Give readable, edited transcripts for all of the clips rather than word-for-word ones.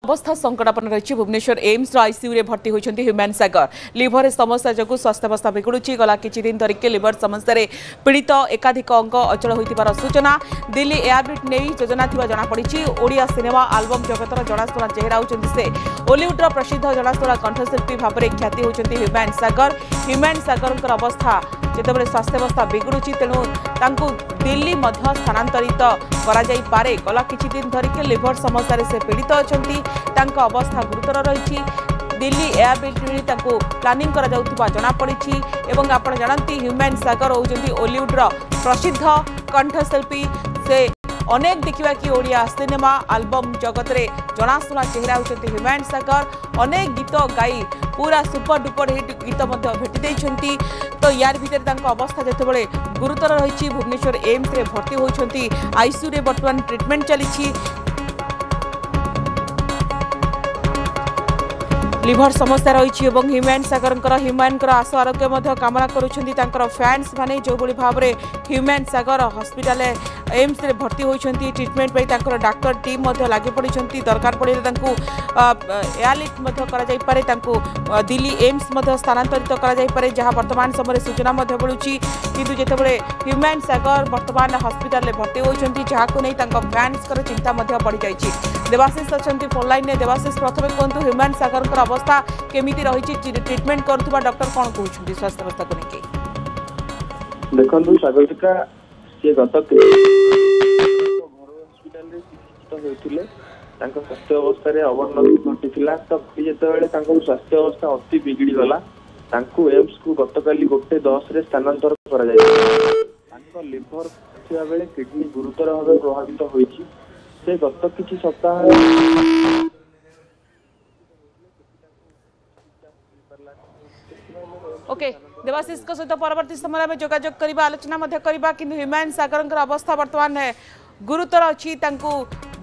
अवस्था संकटापन रही Bhubaneswar AIIMS ICU रे भर्ती होती ह्यूमैन सागर लिभर समस्या जो स्वास्थ्यावस्था बिगुड़ी गला किछि दिन धरिक लिभर समस्या पीड़ित एकाधिक अंग अचल होइतिबार सूचना दिल्ली एयरबिट नहीं योजना थिबा जणा पड़ी ओडिया सिनेमा आल्बम जगतर जनाशुना चेहरा होचंती से बॉलीवुडर प्रसिद्ध जनाशुना कंठशिल्पी भाव में ख्याति होचंती ह्यूमैन सागर अवस्था जितेबाला स्वास्थ्यावस्था बिगुड़ी तेणु दिल्ली स्थानांतरित पारे गला किछि दिन धरिक लिभर समस्या से पीड़ित अच्छा अवस्था गुरुतर रही दिल्ली एयरबिट प्लानिंग जनापड़ी और आप जानती ह्यूमैन सागर होती बॉलीवुडर प्रसिद्ध कंठशिल्पी से अनेक देखा कि ओडिया सिनेमा आल्बम जगत रे जनाशुना चेहरा होती ह्यूमैन सागर अनेक गीत गाई पूरा सुपर डुपर हिट गीत भेटी तो यार भितर अवस्था जितेबाला गुरुतर रही भुवनेश्वर एम्स रे भर्ती होती आईसीयू रे बर्तमान ट्रिटमेंट चली लिभर समस्या रही ह्यूमैन सागर आशु आरोग्य कामना करुँच फैंस माने जो भाव में ह्यूमैन सागर हॉस्पिटल एम्स रे भर्ती होती ट्रिटमेंट पर डाक्टर टीम लगी पड़ी दरकार पड़े एयरलिफ्ट करे दिल्ली एम्स स्थानांतरित करे जहाँ वर्तमान समय सूचना मिलूँ किंतु जितेबाला ह्यूमैन सागर वर्तमान हॉस्पिटल भर्ती होती जहाँ नहीं फैंस चिंता बढ़ी जाइए देवाशीष अच्छा फोन लाइन में देवाशीष प्रथम कहतु ह्यूमैन सागर अवस्था केमिति रही ट्रिटमेंट करुवा डॉक्टर कौन कहते स्वास्थ्य अवस्था को लेकिन देखो सागरिका सी गत घर हस्पिटाल चिकित्सित होते स्वास्थ्य अवस्था अवनति घटी तो जो स्वास्थ्य अवस्था अति बिगड़ी गला एम्स को गतकाली 1:10 स्थानांतर कर लिभर थिबा बेले किडनी गुरुतर भाव प्रभावित होईछि से गत किछि सप्ताह ओके देवाशीष सहित परवर्ती समय में जोगाजोग करबा आलोचना करबा किंतु ह्यूमैन सागर अवस्था वर्तमान गुरुतर अच्छी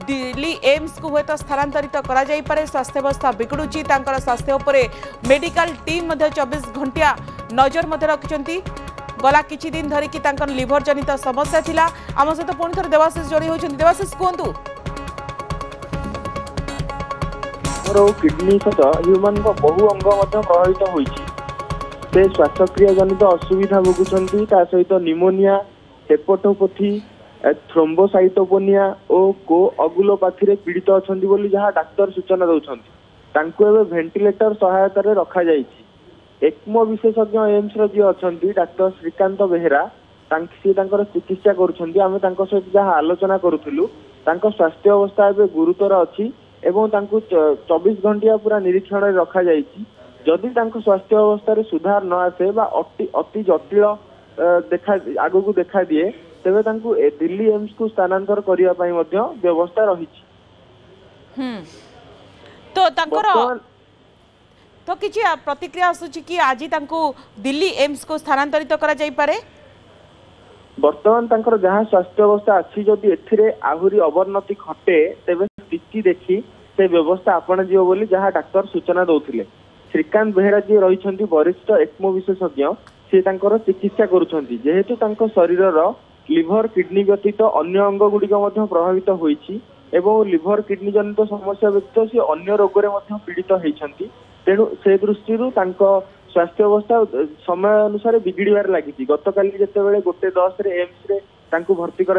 दिल्ली एम्स को हूँ स्थानांतरित करे स्वास्थ्यावस्था बिगुड़ी स्वास्थ्य उपर मेडिकल टीम 24 घंटिया नजर रखिंट गला किछि दिन धरिकी लिभर जनित समस्या थिला आम सहित पुणी थे देवाशीष जोड़ी होती देवाशीष कहतु किडनी सहित ह्यूमन बहु अंग प्रभावित होती श्वासक्रिया जनित असुविधा भोगुंट सहित निमोनिया हेपाटोपैथी थ्रोम्बोसाइटोपेनिया और को अगुलोपाथी पीड़ित अच्छा जहाँ डाक्तर सूचना दौरान वेंटिलेटर सहायता रखा एक्मो विशेषज्ञ एम्स जी अच्छा डाक्तर श्रीकांत बेहेरा सी चिकित्सा करें सहित जहाँ आलोचना करूँ स्वास्थ्य अवस्था एवं गुरुतर अच्छी 24 घंटिया पूरा निरीक्षण रखा जदि स्वास्थ्य अवस्था सुधार न आसे अति जटिल आग को देखा दिए तेरे दिल्ली एम्स को स्थानांतर करने व्यवस्था रही तो किछि प्रतिक्रिया आसुची कि आज दिल्ली एम्स को स्थानांतरित करा जाई पारे वर्तमान जहाँ स्वास्थ्य अवस्था अच्छी जदि एथिरे आहुरी अवनति घटे तेबे स्थिति देखी से व्यवस्था आपण जीव बोली जहाँ डाक्तर सूचना दौथिले श्रीकांत बेहेरा जी रही वरिष्ठ एक्मो विशेषज्ञ सी चिकित्सा करुछंती जेहेतु शरीर लिभर किडनी व्यतीत अन्य अंग गुड़िक प्रभावित होईछि एवं लिभर किडनी जनित समस्या व्यतीत सी अन्य रोगरे पीड़ित होती तेणु से दृष्टि स्वास्थ्य अवस्था समय अनुसार बिगिड़बार लगी गतकाली जितेबाला 1:10 एम्स रे भर्ती कर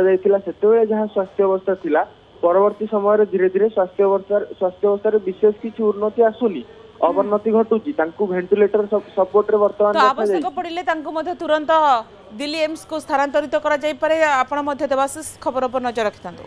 जहाँ स्वास्थ्य अवस्था थिला परवर्ती समय धीरे धीरे स्वास्थ्य अवस्था विशेष किसी उन्नति आसुनी अवनति घटुची वेंटिलेटर सपोर्ट रे वर्तमान तो आवश्यक पड़िले तुरंत दिल्ली एम्स को स्थानांतरित करा जाई पारे आपण देवाशीष खबर पर नजर रखिथांतो।